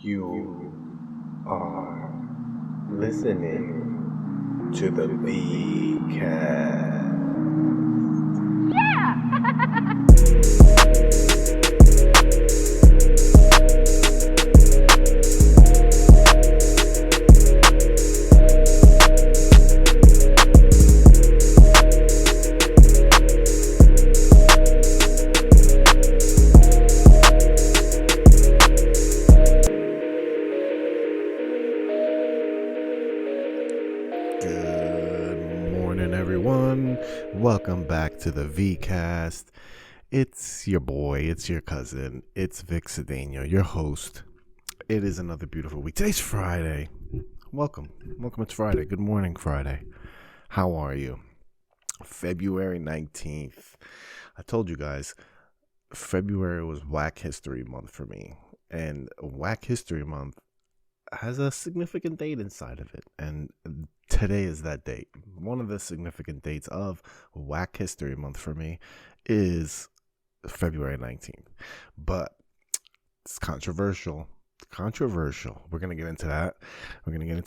You are listening to the VCast. Welcome back to the VCast. It's your boy, it's your cousin, it's Vic Cedeno, your host. It is another beautiful week. Today's Friday. Welcome, it's Friday. Good morning, Friday. How are you? February 19th. I told you guys, February was Wack History Month for me. And Wack History Month has a significant date inside of it, and today is that date. One of the significant dates of Wack History Month for me is February 19th, but it's controversial. We're going to get into that. We're going to get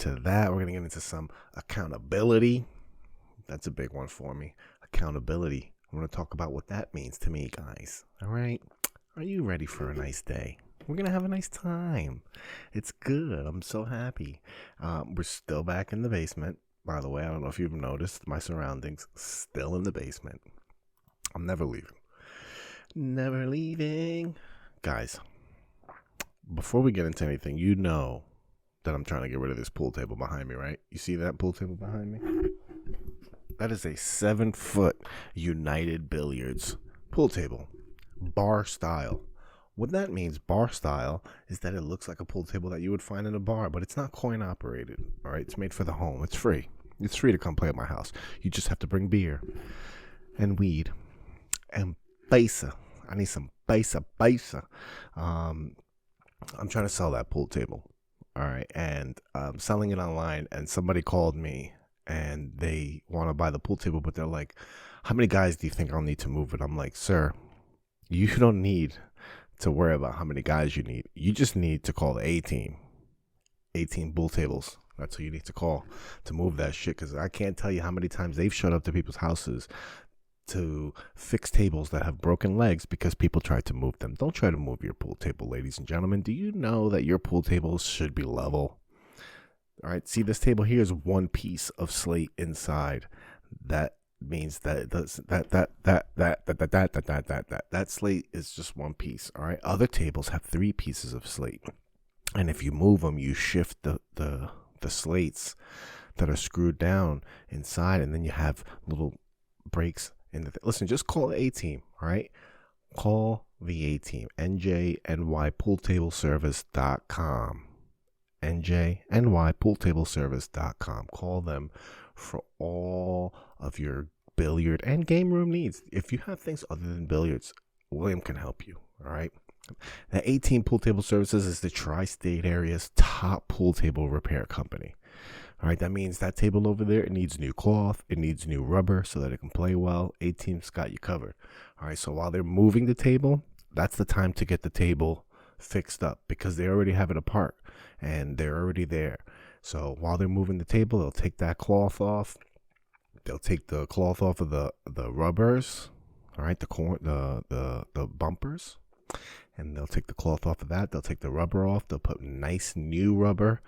into some accountability. That's a big one for me. Accountability. I'm going to talk about what that means to me, guys. All right. Are you ready for a nice day? We're going to have a nice time. It's good. I'm so happy. We're still back in the basement. By the way, I don't know if you've noticed my surroundings. Still in the basement. I'm never leaving. Never leaving. Guys, before we get into anything, you know that I'm trying to get rid of this pool table behind me, right? You see that pool table behind me? That is a 7-foot United Billiards pool table. Bar style. What that means, bar style, is that it looks like a pool table that you would find in a bar, but it's not coin operated. All right, it's made for the home. It's free. It's free to come play at my house. You just have to bring beer and weed and paisa. I need some paisa. I'm trying to sell that pool table. All right, and I'm selling it online, and somebody called me and they want to buy the pool table, but they're like, how many guys do you think I'll need to move it? I'm like, sir, you don't need to worry about how many guys you need. You just need to call the A-team. 18 pool tables. That's who you need to call to move that shit, because I can't tell you how many times they've showed up to people's houses to fix tables that have broken legs because people tried to move them. Don't try to move your pool table, ladies and gentlemen. Do you know that your pool tables should be level? All right, see, this table here is one piece of slate inside. That means that it does that slate is just one piece. All right, other tables have 3 pieces of slate, and if you move them, you shift the slates that are screwed down inside, and then you have little breaks in the listen, just call the A-team. All right, call the A-team. njnypooltableservice.com. njnypooltableservice.com. Call them for all of your billiard and game room needs. If you have things other than billiards, William can help you. All right. The 18 Pool Table Services is the tri-state area's top pool table repair company. All right. That means that table over there, it needs new cloth. It needs new rubber so that it can play well. 18's got you covered. All right. So while they're moving the table, that's the time to get the table fixed up, because they already have it apart and they're already there. So while they're moving the table, they'll take that cloth off. They'll take the cloth off of the rubbers, all right, the bumpers, and they'll take the cloth off of that. They'll take the rubber off. They'll put nice new rubber.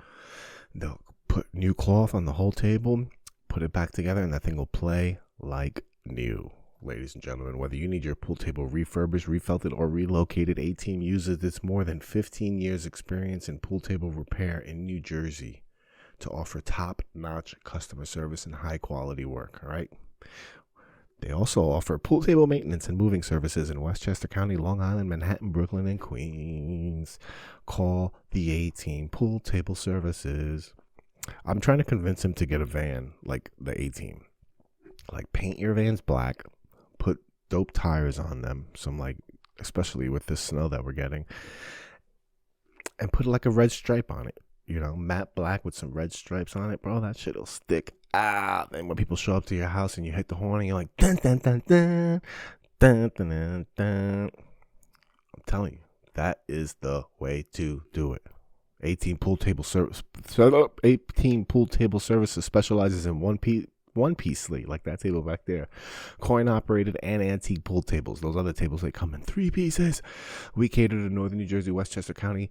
They'll put new cloth on the whole table, put it back together, and that thing will play like new. Ladies and gentlemen, whether you need your pool table refurbished, refelted, or relocated, A-Team uses its more than 15 years experience in pool table repair in New Jersey to offer top-notch customer service and high-quality work, all right? They also offer pool table maintenance and moving services in Westchester County, Long Island, Manhattan, Brooklyn, and Queens. Call the A-Team Pool Table Services. I'm trying to convince him to get a van like the A-Team. Like, paint your vans black, put dope tires on them, some like, especially with this snow that we're getting, and put like a red stripe on it. You know, matte black with some red stripes on it, bro. That shit'll stick out. And when people show up to your house and you hit the horn and you're like, dun, dun, dun, dun, dun, dun, dun, dun. I'm telling you, that is the way to do it. 18 pool table services specializes in one piece slate, like that table back there. Coin operated and antique pool tables. Those other tables, they come in 3 pieces. We cater to Northern New Jersey, Westchester County,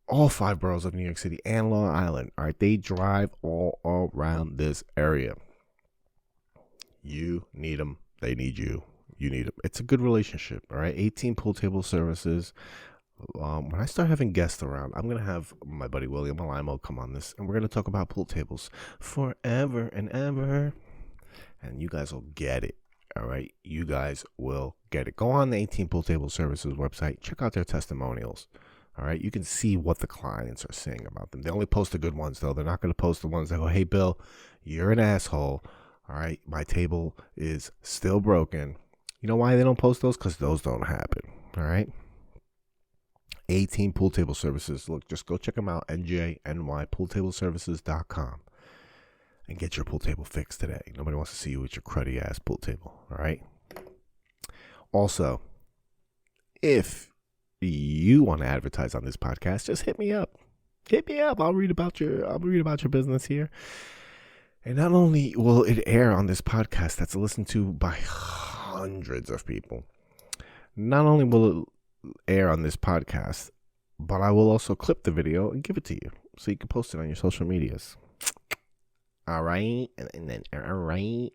all 5 boroughs of New York City, and Long Island. All right, they drive all around this area. You need them. They need you. You need them. It's a good relationship. All right, 18 pool table services. When I start having guests around, I'm going to have my buddy William Malimo come on this, and we're going to talk about pool tables forever and ever. And you guys will get it. All right, you guys will get it. Go on the 18 Pool Table Services website. Check out their testimonials. All right, you can see what the clients are saying about them. They only post the good ones, though. They're not going to post the ones that go, hey, Bill, you're an asshole. All right, my table is still broken. You know why they don't post those? Because those don't happen. All right. 18 Pool Table Services. Look, just go check them out. njnypooltableservices.com and get your pool table fixed today. Nobody wants to see you with your cruddy ass pool table. All right. Also, if you want to advertise on this podcast, just hit me up. Hit me up. I'll read about your business here. And not only will it air on this podcast that's listened to by hundreds of people, not only will it air on this podcast, but I will also clip the video and give it to you so you can post it on your social medias. All right. And then, all right.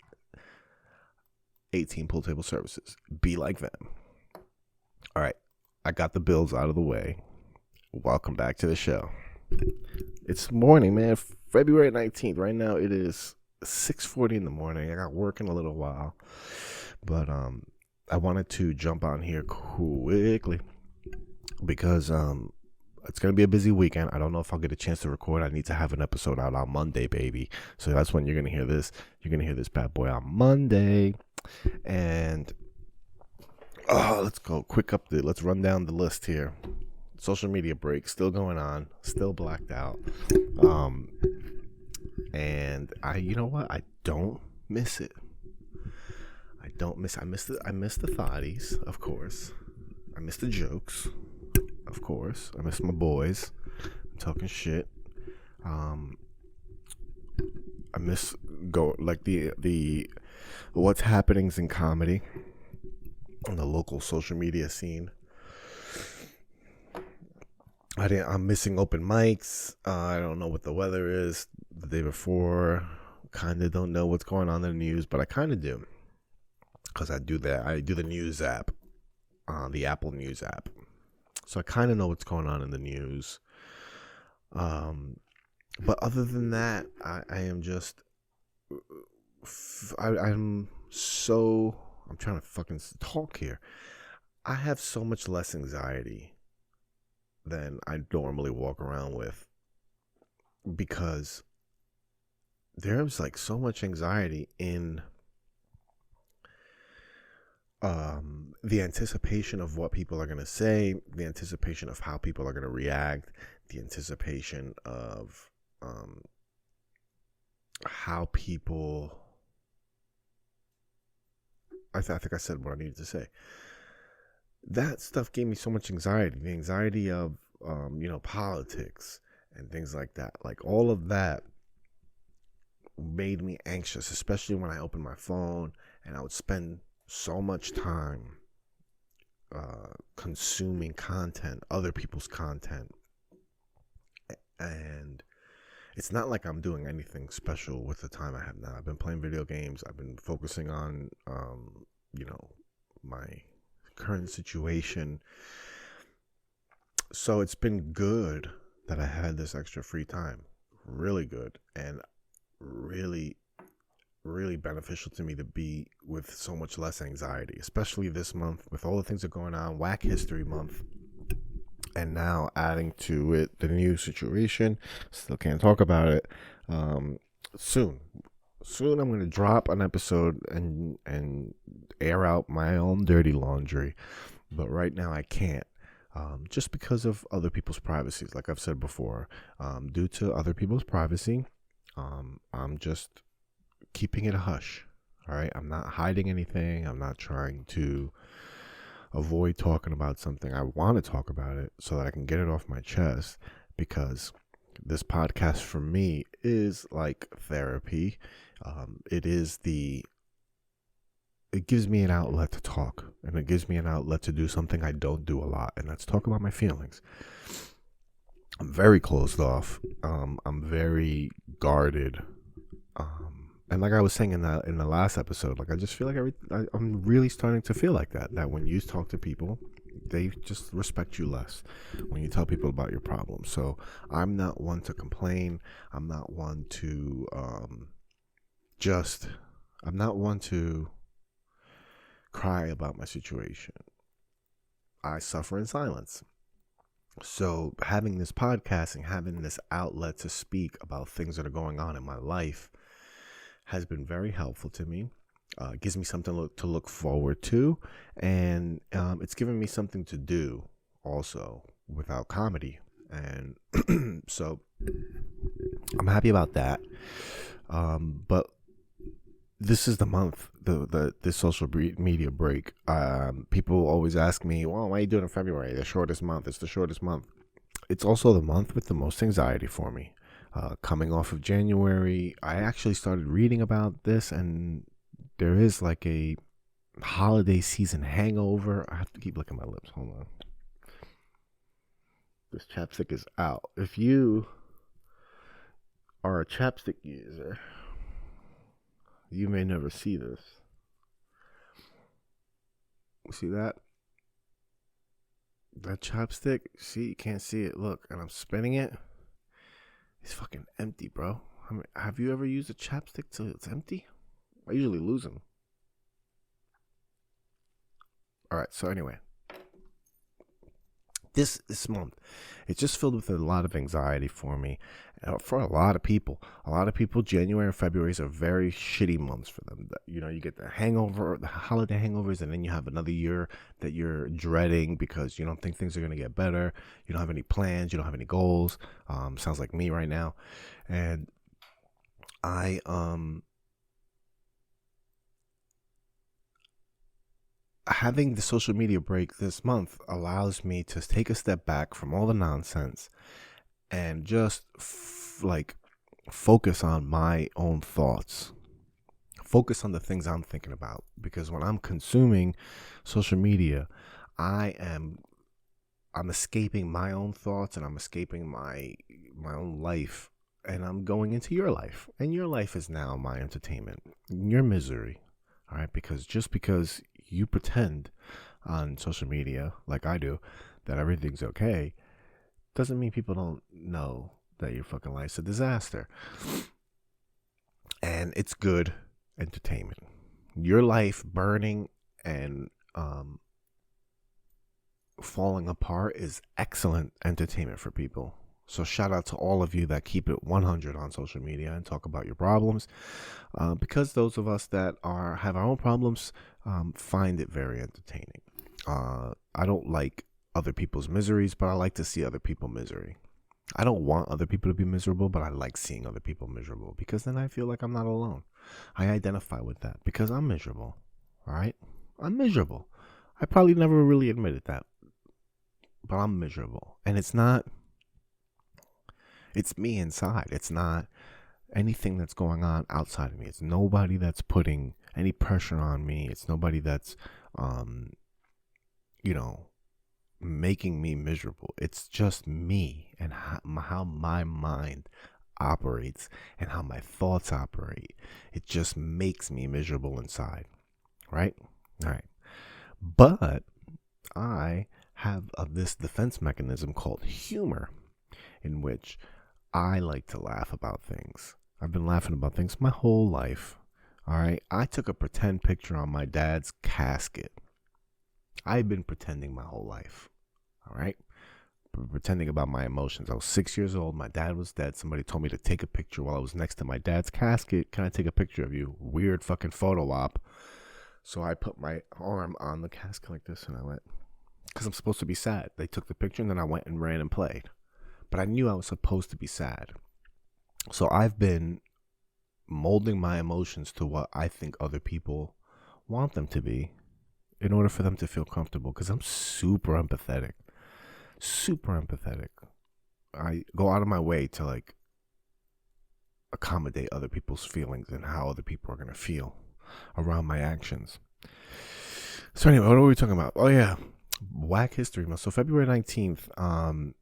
18 Pool Table Services. Be like them. All right. I got the bills out of the way. Welcome back to the show. It's morning, man. February 19th. Right now it is 6:40 in the morning. I got work in a little while. But I wanted to jump on here quickly because it's going to be a busy weekend. I don't know if I'll get a chance to record. I need to have an episode out on Monday, baby. So that's when you're going to hear this. You're going to hear this bad boy on Monday. And let's go quick update. Let's run down the list here. Social media break still going on, still blacked out. And you know what? I don't miss it. I miss the thotties, of course. I miss the jokes, of course. I miss my boys. I'm talking shit. I miss the what's happenings in comedy on the local social media scene. I'm missing open mics. I don't know what the weather is the day before. Kind of don't know what's going on in the news, but I kind of do. Because I do that. I do the news app, the Apple News app. So I kind of know what's going on in the news. But other than that, I am just... I'm trying to fucking talk here. I have so much less anxiety than I normally walk around with, because there's like so much anxiety in the anticipation of what people are going to say, the anticipation of how people are going to react, the anticipation of how people... I think I said what I needed to say. That stuff gave me so much anxiety. The anxiety of, politics and things like that. Like all of that made me anxious, especially when I opened my phone and I would spend so much time consuming content, other people's content. And it's not like I'm doing anything special with the time I have now. I've been playing video games. I've been focusing on, my current situation. So it's been good that I had this extra free time. Really good. And really, really beneficial to me to be with so much less anxiety, especially this month with all the things that are going on. Wack History Month. And now adding to it the new situation. Still can't talk about it. Soon I'm going to drop an episode and air out my own dirty laundry. But right now I can't. Just because of other people's privacies. Like I've said before, due to other people's privacy, I'm just keeping it a hush. All right. I'm not hiding anything. I'm not trying to avoid talking about something. I want to talk about it so that I can get it off my chest. because this podcast for me is like therapy. It gives me an outlet to talk, and it gives me an outlet to do something I don't do a lot, and that's talk about my feelings. I'm very closed off. I'm very guarded. And like I was saying in the last episode, like I just feel like I'm really starting to feel like that. That when you talk to people, they just respect you less when you tell people about your problems. So I'm not one to complain. I'm not one to I'm not one to cry about my situation. I suffer in silence. So having this podcast and having this outlet to speak about things that are going on in my life has been very helpful to me. It gives me something to look forward to, and it's given me something to do also without comedy. And so I'm happy about that. But this is the month, this social media break. People always ask me, well, why are you doing it in February? The shortest month. It's the shortest month. It's also the month with the most anxiety for me. Coming off of January, I actually started reading about this, and there is like a holiday season hangover. I have to keep licking my lips. Hold on. This chapstick is out. If you are a chapstick user, you may never see this. See that? That chapstick? See, you can't see it. Look, and I'm spinning it. It's fucking empty, bro. I mean, have you ever used a chapstick till it's empty? I usually lose them. All right, so anyway. This month, it's just filled with a lot of anxiety for me. For a lot of people. January and February are very shitty months for them. You know, you get the hangover, the holiday hangovers, and then you have another year that you're dreading because you don't think things are going to get better. You don't have any plans. You don't have any goals. Sounds like me right now. And having the social media break this month allows me to take a step back from all the nonsense and just focus on my own thoughts. Focus on the things I'm thinking about, because when I'm consuming social media, I'm escaping my own thoughts, and I'm escaping my own life, and I'm going into your life, and your life is now my entertainment, your misery. All right, because just because you pretend on social media, like I do, that everything's okay, doesn't mean people don't know that your fucking life's a disaster. And it's good entertainment. Your life burning and falling apart is excellent entertainment for people. So shout out to all of you that keep it 100 on social media and talk about your problems, because those of us that have our own problems find it very entertaining. I don't like other people's miseries, but I like to see other people misery. I don't want other people to be miserable, but I like seeing other people miserable, because then I feel like I'm not alone. I identify with that because I'm miserable. All right? I'm miserable. I probably never really admitted that, but I'm miserable. And it's me inside. It's not anything that's going on outside of me. It's nobody that's putting any pressure on me. It's nobody that's, making me miserable. It's just me and how my mind operates and how my thoughts operate. It just makes me miserable inside. Right? All right. But I have this defense mechanism called humor, in which I like to laugh about things. I've been laughing about things my whole life. All right. I took a pretend picture on my dad's casket. I've been pretending my whole life. All right. Pretending about my emotions. I was 6 years old. My dad was dead. Somebody told me to take a picture while I was next to my dad's casket. Can I take a picture of you? Weird fucking photo op. So I put my arm on the casket like this, and I went, because I'm supposed to be sad. They took the picture, and then I went and ran and played. But I knew I was supposed to be sad. So I've been molding my emotions to what I think other people want them to be in order for them to feel comfortable, because I'm super empathetic. Super empathetic. I go out of my way to like accommodate other people's feelings and how other people are gonna feel around my actions. So anyway, what are we talking about? Oh yeah, Wack History Month. So February 19th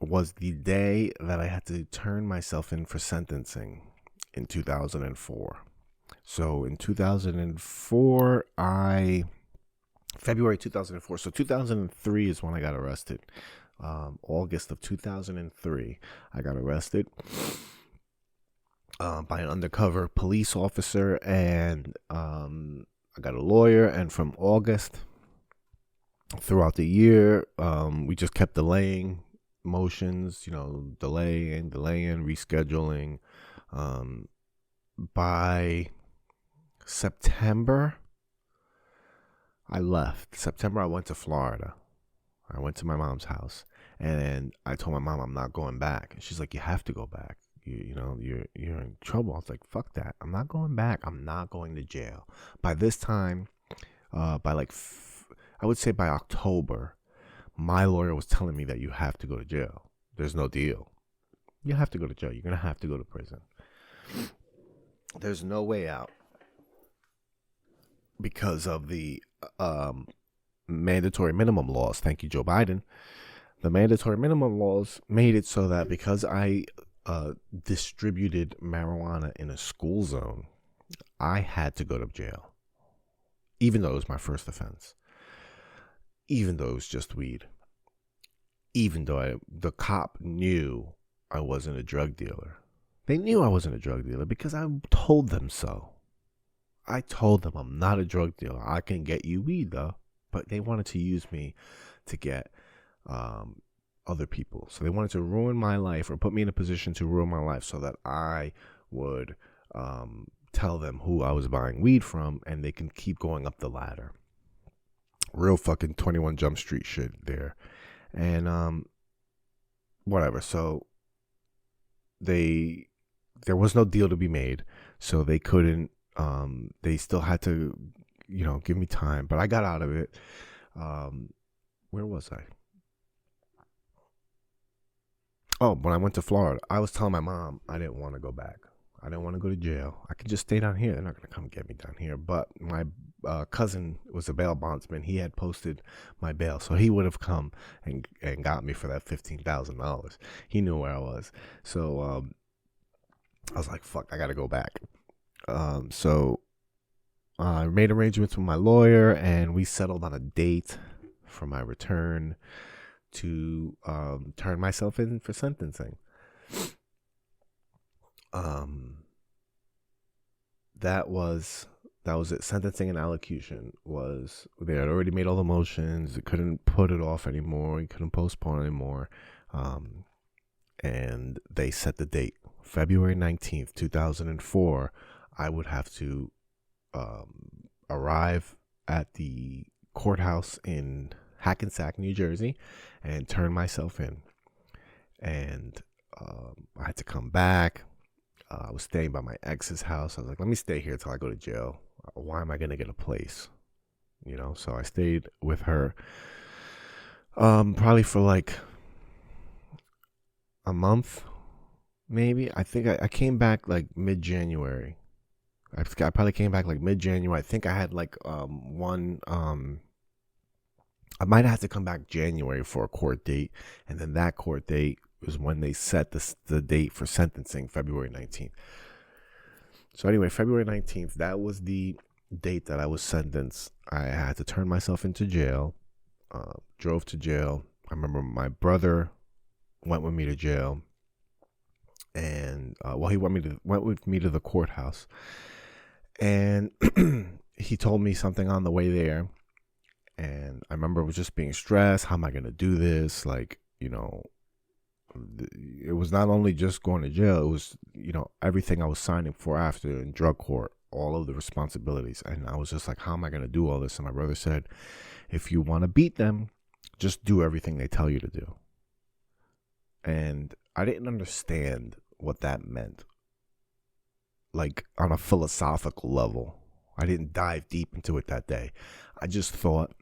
was the day that I had to turn myself in for sentencing in 2004. So in 2004, February 2004. So 2003 is when I got arrested. August of 2003, I got arrested by an undercover police officer, and I got a lawyer. And from August throughout the year, we just kept delaying motions, delaying, rescheduling. By September, I left. September, I went to Florida. I went to my mom's house, and I told my mom I'm not going back. And she's like, "You have to go back. You're in trouble." I was like, "Fuck that! I'm not going back. I'm not going to jail." By this time, I would say by October, my lawyer was telling me that you have to go to jail. There's no deal. You have to go to jail. You're gonna have to go to prison. There's no way out because of the mandatory minimum laws. Thank you, Joe Biden. The mandatory minimum laws made it so that because I distributed marijuana in a school zone, I had to go to jail, even though it was my first offense, even though it was just weed, even though the cop knew I wasn't a drug dealer. They knew I wasn't a drug dealer because I told them so. I told them I'm not a drug dealer. I can get you weed though. But they wanted to use me to get other people. So they wanted to ruin my life, or put me in a position to ruin my life, so that I would tell them who I was buying weed from, and they can keep going up the ladder. Real fucking 21 Jump Street shit there. And whatever. So there was no deal to be made, so they couldn't. They still had to, give me time, but I got out of it. Where was I? Oh, when I went to Florida, I was telling my mom I didn't want to go back. I didn't want to go to jail. I could just stay down here. They're not going to come get me down here. But my cousin was a bail bondsman. He had posted my bail, so he would have come and got me for that $15,000. He knew where I was. So I was like, fuck, I got to go back. So I made arrangements with my lawyer, and we settled on a date for my return to turn myself in for sentencing. That was it. Sentencing and allocution was, they had already made all the motions. They couldn't put it off anymore. You couldn't postpone anymore. And they set the date, February 19th, 2004. I would have to arrive at the courthouse in Hackensack, New Jersey, and turn myself in. And I had to come back. I was staying by my ex's house. I was like, let me stay here till I go to jail. Why am I going to get a place? So I stayed with her probably for like a month, maybe. I think I came back like mid-January. I probably came back like mid-January. I think I had like one... I might have to come back January for a court date, and then that court date was when they set the date for sentencing, February 19th. So anyway, February 19th, that was the date that I was sentenced. I had to turn myself into jail, drove to jail. I remember my brother went with me to jail, and he went with me to the courthouse, and he told me something on the way there. And I remember it was just being stressed. How am I going to do this? Like, it was not only just going to jail. It was, everything I was signing for after in drug court, all of the responsibilities. And I was just like, how am I going to do all this? And my brother said, if you want to beat them, just do everything they tell you to do. And I didn't understand what that meant. Like on a philosophical level. I didn't dive deep into it that day. I just thought,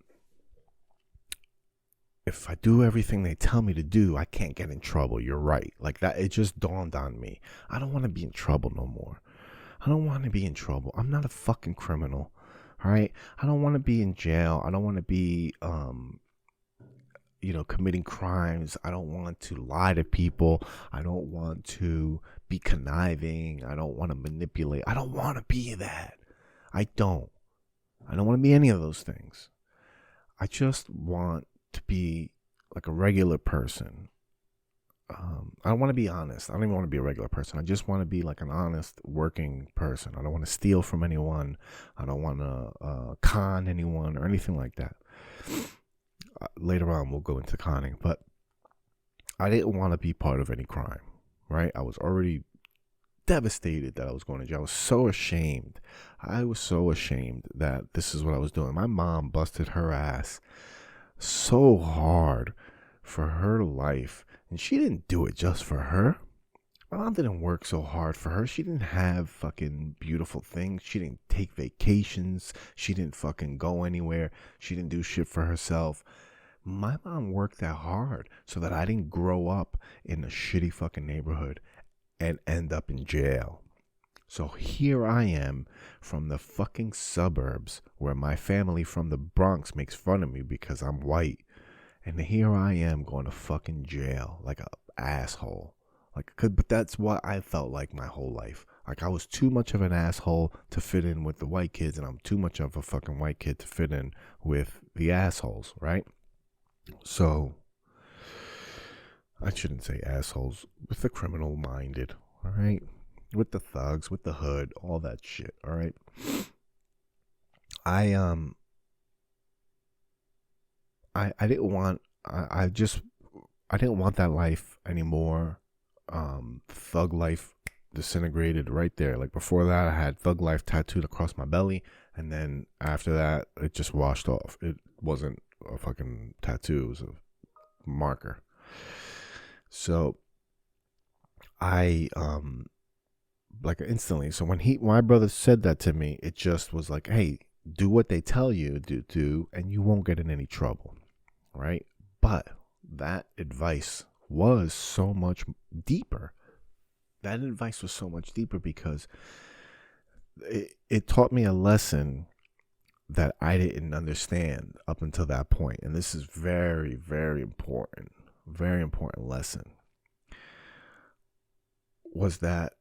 if I do everything they tell me to do, I can't get in trouble. You're right. Like that, it just dawned on me. I don't want to be in trouble no more. I don't want to be in trouble. I'm not a fucking criminal. All right. I don't want to be in jail. I don't want to be, committing crimes. I don't want to lie to people. I don't want to be conniving. I don't want to manipulate. I don't want to be that. I don't want to be any of those things. I just want to be like a regular person. I don't want to be honest. I don't even want to be a regular person. I just want to be like an honest working person. I don't want to steal from anyone. I don't want to con anyone or anything like that. Later on, we'll go into conning. But I didn't want to be part of any crime, right? I was already devastated that I was going to jail. I was so ashamed. I was so ashamed that this is what I was doing. My mom busted her ass so hard for her life. And she didn't do it just for her. My mom didn't work so hard for her. She didn't have fucking beautiful things. She didn't take vacations. She didn't fucking go anywhere. She didn't do shit for herself. My mom worked that hard so that I didn't grow up in a shitty fucking neighborhood and end up in jail. So here I am from the fucking suburbs where my family from the Bronx makes fun of me because I'm white. And here I am going to fucking jail like an asshole. But that's what I felt like my whole life. Like I was too much of an asshole to fit in with the white kids, and I'm too much of a fucking white kid to fit in with the assholes, right? So I shouldn't say assholes, with the criminal minded, all right? With the thugs, with the hood, all that shit, all right? I didn't want I didn't want that life anymore. Thug life disintegrated right there. Like before that, I had thug life tattooed across my belly, and then after that, it just washed off. It wasn't a fucking tattoo; it was a marker. So I like instantly. So when my brother said that to me, it just was like, hey, do what they tell you to do, and you won't get in any trouble. Right? But that advice was so much deeper. That advice was so much deeper because it taught me a lesson that I didn't understand up until that point. And this is very, very important. Very important lesson. Was that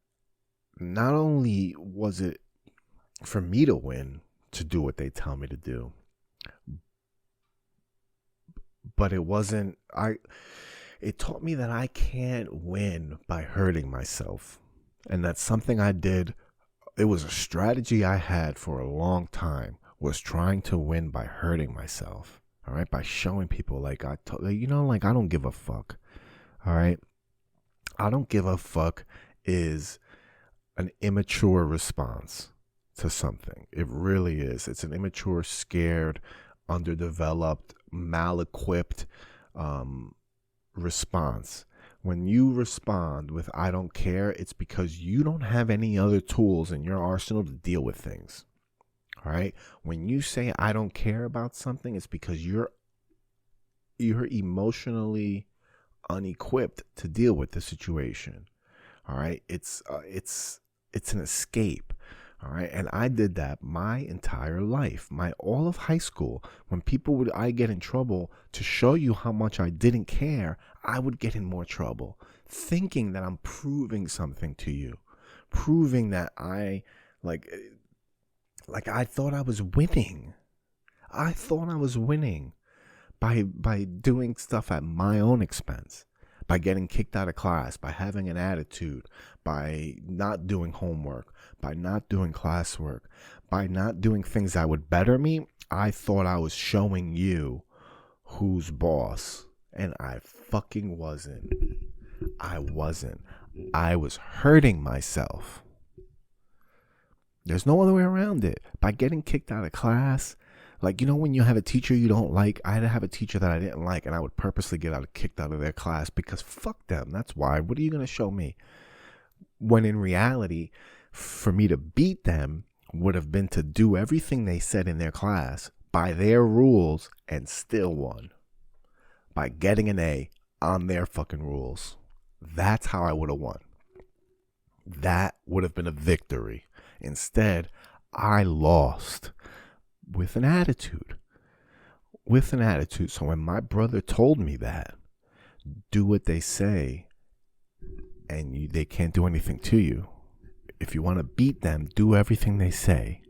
not only was it for me to win, to do what they tell me to do, but it taught me that I can't win by hurting myself. And that's something I did. It was a strategy I had for a long time, was trying to win by hurting myself. All right. By showing people like I don't give a fuck. All right. I don't give a fuck is an immature response to something. It really is. It's an immature, scared, underdeveloped, mal-equipped response. When you respond with I don't care, it's because you don't have any other tools in your arsenal to deal with things. All right? When you say I don't care about something, it's because you're emotionally unequipped to deal with the situation. All right? It's an escape. All right. And I did that my entire life, all of high school. When I get in trouble, to show you how much I didn't care, I would get in more trouble, thinking that I'm proving something to you, proving that I thought I was winning. I thought I was winning by doing stuff at my own expense, by getting kicked out of class, by having an attitude, by not doing homework, by not doing classwork, by not doing things that would better me. I thought I was showing you who's boss, and I fucking wasn't. I wasn't. I was hurting myself. There's no other way around it. By getting kicked out of class, like, when you have a teacher you don't like, I had to have a teacher that I didn't like, and I would purposely get kicked out of their class because fuck them. That's why. What are you going to show me? When in reality, for me to beat them would have been to do everything they said in their class by their rules and still won. by getting an A on their fucking rules. That's how I would have won. That would have been a victory. Instead, I lost with an attitude. With an attitude. So when my brother told me that, do what they say, and they can't do anything to you. If you want to beat them, do everything they say.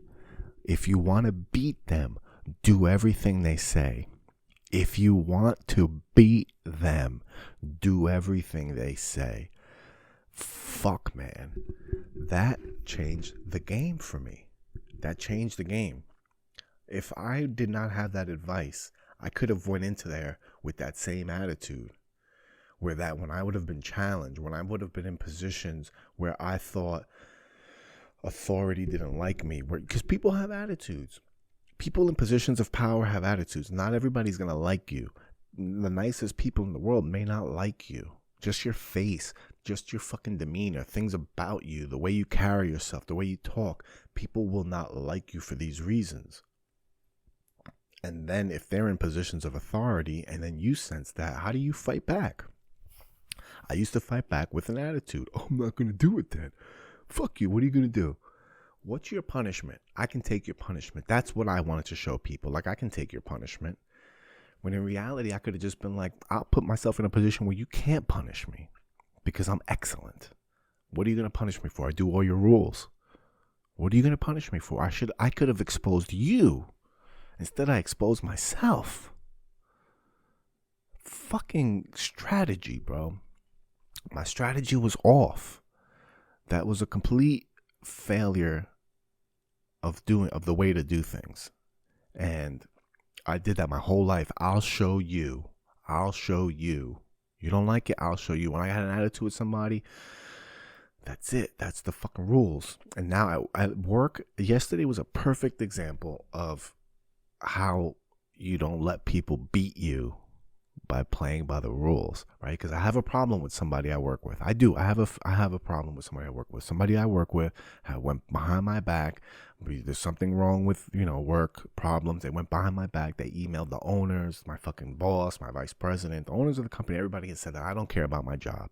If you want to beat them, do everything they say. If you want to beat them, do everything they say. Fuck, man. That changed the game for me. That changed the game. If I did not have that advice, I could have went into there with that same attitude. Where that when I would have been challenged, when I would have been in positions where I thought authority didn't like me, because people have attitudes. People in positions of power have attitudes. Not everybody's going to like you. The nicest people in the world may not like you. Just your face, just your fucking demeanor, things about you, the way you carry yourself, the way you talk. People will not like you for these reasons. And then if they're in positions of authority and then you sense that, how do you fight back? I used to fight back with an attitude. Oh, I'm not going to do it then. Fuck you. What are you going to do? What's your punishment? I can take your punishment. That's what I wanted to show people. Like, I can take your punishment. When in reality, I could have just been like, I'll put myself in a position where you can't punish me because I'm excellent. What are you going to punish me for? I do all your rules. What are you going to punish me for? I could have exposed you. Instead, I exposed myself. Fucking strategy, bro. My strategy was off. That was a complete failure of the way to do things. And I did that my whole life. I'll show you. I'll show you. You don't like it? I'll show you. When I had an attitude with somebody, that's it. That's the fucking rules. And now at work, yesterday was a perfect example of how you don't let people beat you by playing by the rules, right? Because I have a problem with somebody I work with. I do. I have a problem with somebody I work with. Somebody I work with went behind my back. There's something wrong with, work problems. They went behind my back. They emailed the owners, my fucking boss, my vice president, the owners of the company. Everybody has said that I don't care about my job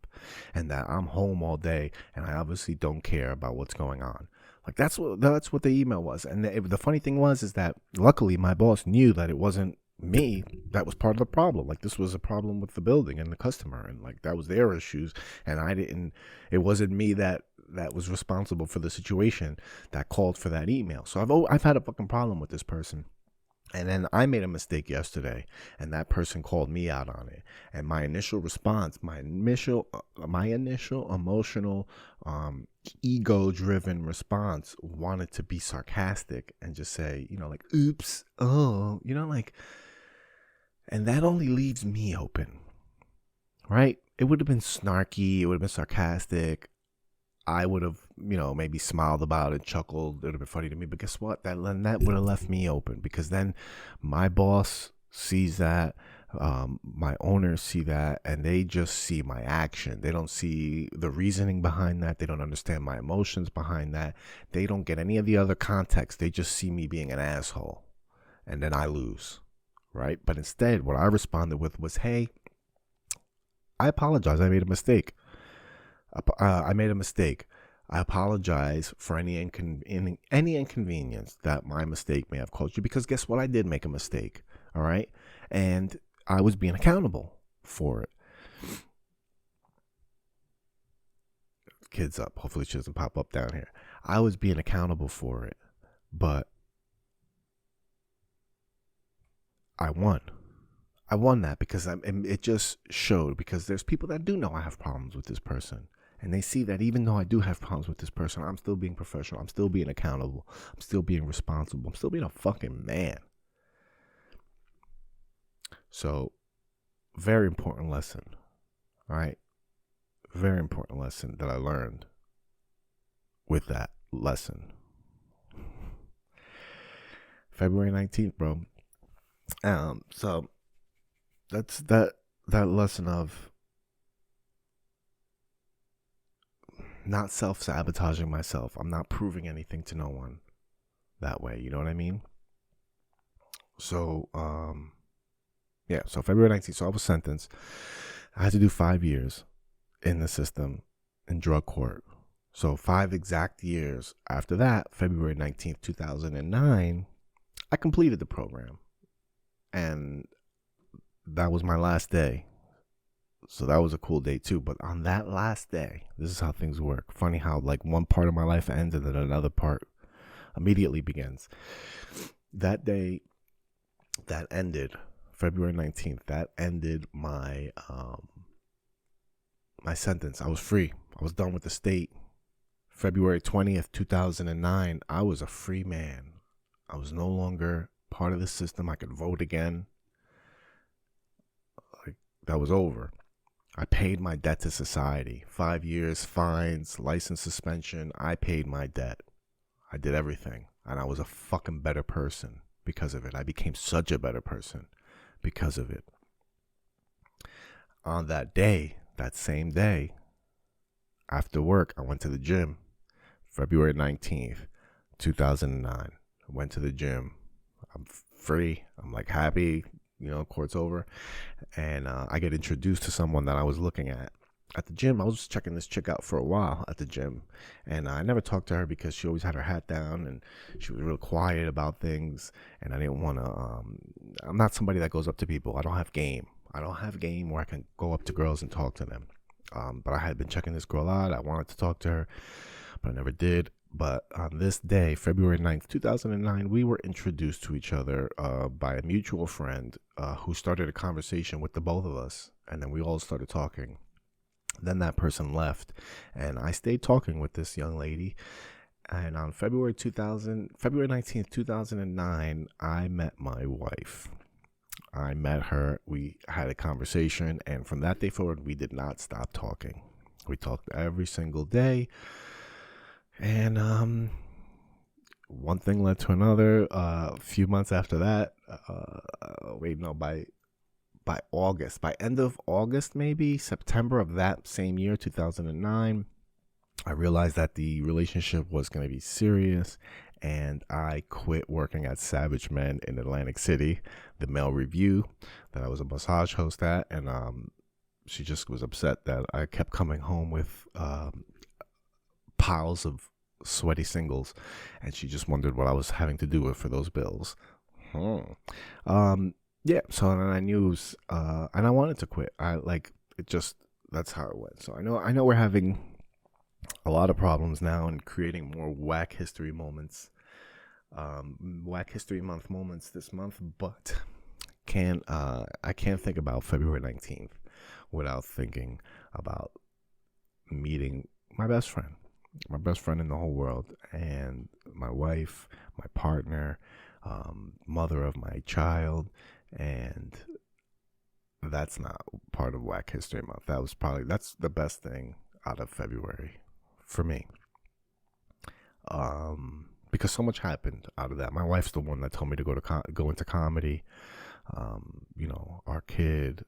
and that I'm home all day and I obviously don't care about what's going on. Like that's what the email was. And the funny thing is that luckily my boss knew that it wasn't me that was part of the problem. Like, this was a problem with the building and the customer, and like that was their issues, and it wasn't me that was responsible for the situation that called for that email. So I've had a fucking problem with this person. And then I made a mistake yesterday, and that person called me out on it. And my initial response, my initial emotional, ego-driven response wanted to be sarcastic and just say, like, oops, oh, and that only leaves me open, right? It would have been snarky. It would have been sarcastic. I would have, maybe smiled about it, chuckled. It would have been funny to me. But guess what? That would have left me open, because then my boss sees that, my owners see that, and they just see my action. They don't see the reasoning behind that. They don't understand my emotions behind that. They don't get any of the other context. They just see me being an asshole, and then I lose, right? But instead, what I responded with was, hey, I apologize. I made a mistake. I made a mistake. I apologize for any inconvenience that my mistake may have caused you, because guess what? I did make a mistake, all right? And I was being accountable for it. Kids up. Hopefully she doesn't pop up down here. I was being accountable for it, but I won. I won that because it just showed, because there's people that do know I have problems with this person. And they see that even though I do have problems with this person, I'm still being professional. I'm still being accountable. I'm still being responsible. I'm still being a fucking man. So, very important lesson. All right? Very important lesson that I learned with that lesson. February 19th, bro. So, that's that lesson of not self-sabotaging myself. I'm not proving anything to no one that way. You know what I mean? So, Yeah, so February 19th. So I was sentenced. I had to do 5 years in the system in drug court. So 5 exact years after that, February 19th, 2009, I completed the program. And that was my last day. So that was a cool day too. But on that last day, this is how things work. Funny how like one part of my life ends and then another part immediately begins. That day that ended, February 19th, that ended my my sentence. I was free. I was done with the state. February 20th, 2009, I was a free man. I was no longer part of the system. I could vote again. Like, that was over. I paid my debt to society. 5 years, fines, license suspension. I paid my debt. I did everything. And I was a fucking better person because of it. I became such a better person because of it. On that day, that same day, after work, I went to the gym. February 19th, 2009. I went to the gym. I'm free. I'm like happy, court's over. And I get introduced to someone that I was looking at the gym. I was just checking this chick out for a while at the gym. And I never talked to her because she always had her hat down and she was real quiet about things. And I didn't want to, I'm not somebody that goes up to people. I don't have game where I can go up to girls and talk to them. But I had been checking this girl out. I wanted to talk to her, but I never did. But on this day, February 9th, 2009, we were introduced to each other by a mutual friend who started a conversation with the both of us. And then we all started talking. Then that person left. And I stayed talking with this young lady. And on February 19th, 2009, I met my wife. I met her. We had a conversation. And from that day forward, we did not stop talking. We talked every single day. And one thing led to another. A few months after that, by August, by end of August, maybe September of that same year, 2009, I realized that the relationship was going to be serious, and I quit working at Savage Men in Atlantic City, the Male Review that I was a massage host at, and she just was upset that I kept coming home with piles of sweaty singles, and she just wondered what I was having to do with for those bills. Yeah, so then I knew, and I wanted to quit. That's how it went. So I know we're having a lot of problems now and creating more Wack History moments, Wack History Month moments this month, but I can't think about February 19th without thinking about meeting my best friend in the whole world, and my wife, my partner, mother of my child. And that's not part of Wack History Month. That's the best thing out of February for me. Because so much happened out of that. My wife's the one that told me to go into comedy. Our kid,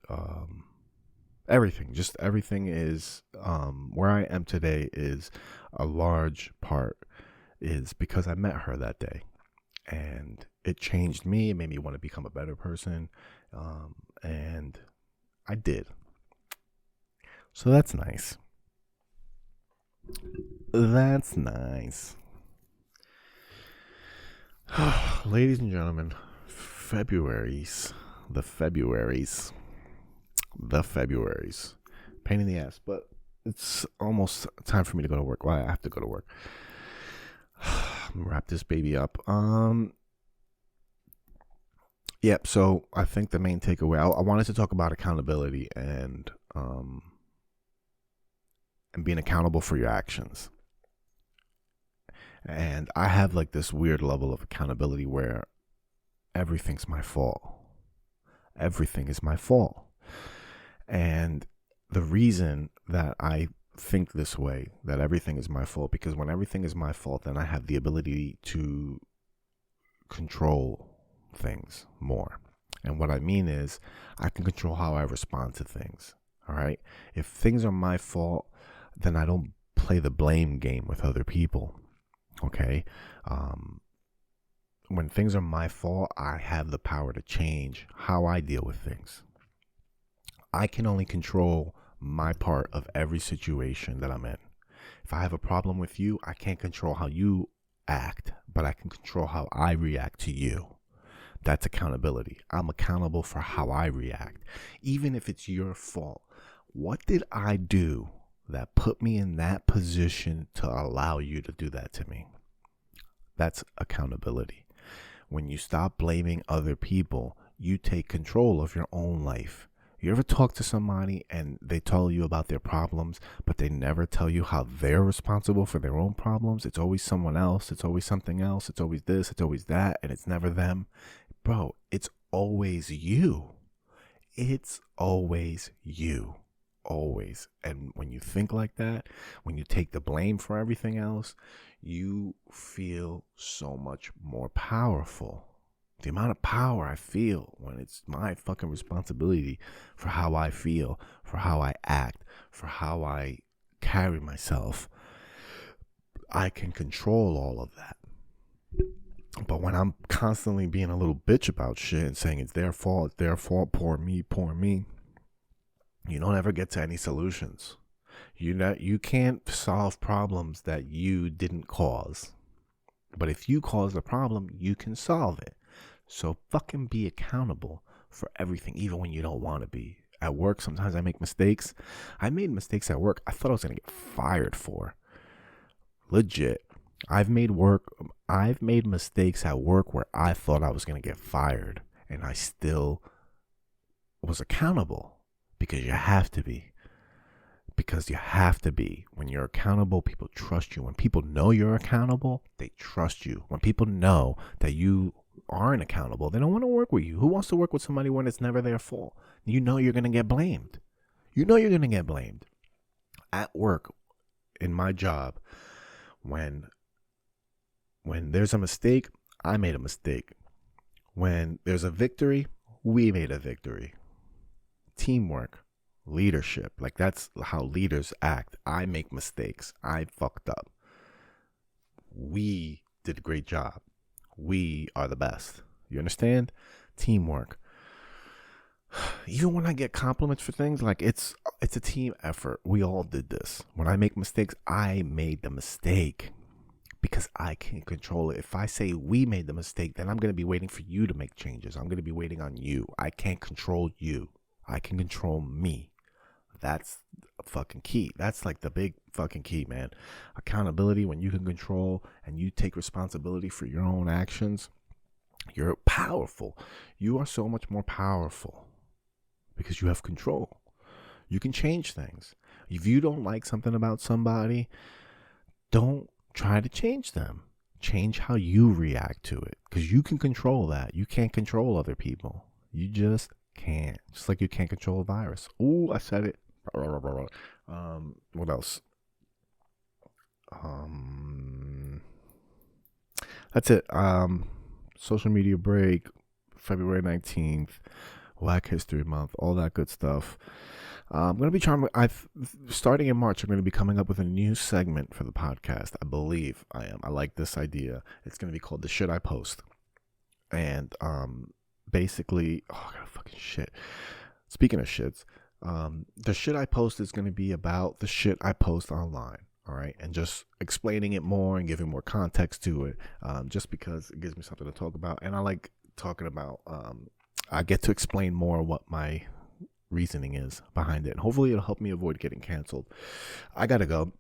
everything is, where I am today is a large part is because I met her that day. And it changed me. It made me want to become a better person. And I did. So that's nice. That's nice. Ladies and gentlemen, the Februaries. Pain in the ass, but it's almost time for me to go to work. Well, I have to go to work. I'm gonna wrap this baby up. Yep. So I think the main takeaway, I wanted to talk about accountability and being accountable for your actions. And I have like this weird level of accountability where everything's my fault. Everything is my fault. And the reason that I think this way, that everything is my fault, because when everything is my fault, then I have the ability to control things more. And what I mean is I can control how I respond to things. All right. If things are my fault, then I don't play the blame game with other people. Okay. when things are my fault, I have the power to change how I deal with things. I can only control my part of every situation that I'm in. If I have a problem with you, I can't control how you act, but I can control how I react to you. That's accountability. I'm accountable for how I react, even if it's your fault. What did I do that put me in that position to allow you to do that to me? That's accountability. When you stop blaming other people, you take control of your own life. You ever talk to somebody and they tell you about their problems, but they never tell you how they're responsible for their own problems? It's always someone else. It's always something else. It's always this. It's always that. And it's never them. Bro, it's always you. It's always you. Always. And when you think like that, when you take the blame for everything else, you feel so much more powerful. The amount of power I feel when it's my fucking responsibility for how I feel, for how I act, for how I carry myself, I can control all of that. But when I'm constantly being a little bitch about shit and saying it's their fault, poor me, you don't ever get to any solutions. You can't solve problems that you didn't cause. But if you cause the problem, you can solve it. So fucking be accountable for everything, even when you don't want to be. At work, sometimes I make mistakes. I made mistakes at work I thought I was going to get fired for. Legit. I've made mistakes at work where I thought I was going to get fired. And I still was accountable. Because you have to be. When you're accountable, people trust you. When people know you're accountable, they trust you. When people know that you aren't accountable, they don't want to work with you. Who wants to work with somebody when it's never their fault? You know you're going to get blamed. At work, in my job, when there's a mistake, I made a mistake. When there's a victory, we made a victory. Teamwork, leadership, like that's how leaders act. I make mistakes. I fucked up. We did a great job. We are the best. You understand? Teamwork. Even when I get compliments for things, like it's a team effort. We all did this. When I make mistakes, I made the mistake because I can't control it. If I say we made the mistake, then I'm going to be waiting for you to make changes. I'm going to be waiting on you. I can't control you. I can control me. That's fucking key. That's like the big fucking key, man. Accountability, when you can control and you take responsibility for your own actions, you're powerful. You are so much more powerful because you have control. You can change things. If you don't like something about somebody, don't try to change them. Change how you react to it because you can control that. You can't control other people. You just can't. Just like you can't control a virus. Ooh, I said it. What else? That's it. Social media break, February 19th, Wack History Month, all that good stuff. I'm going to be starting in March, I'm going to be coming up with a new segment for the podcast. I believe I am. I like this idea. It's going to be called The Shit I Post. And, basically, oh, I got fucking shit. Speaking of shits, the shit I post is going to be about the shit I post online. All right. And just explaining it more and giving more context to it, just because it gives me something to talk about. And I like talking about, I get to explain more what my reasoning is behind it. And hopefully it'll help me avoid getting canceled. I got to go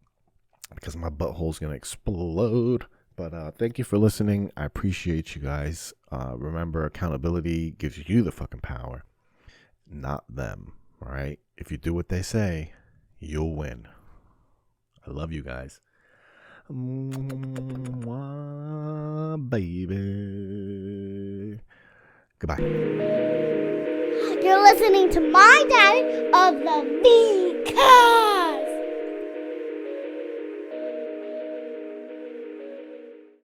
because my butthole's going to explode. But thank you for listening. I appreciate you guys. Remember, accountability gives you the fucking power, not them. All right. If you do what they say, you'll win. I love you guys. Baby. Goodbye. You're listening to my dad of the Vic Cedeno.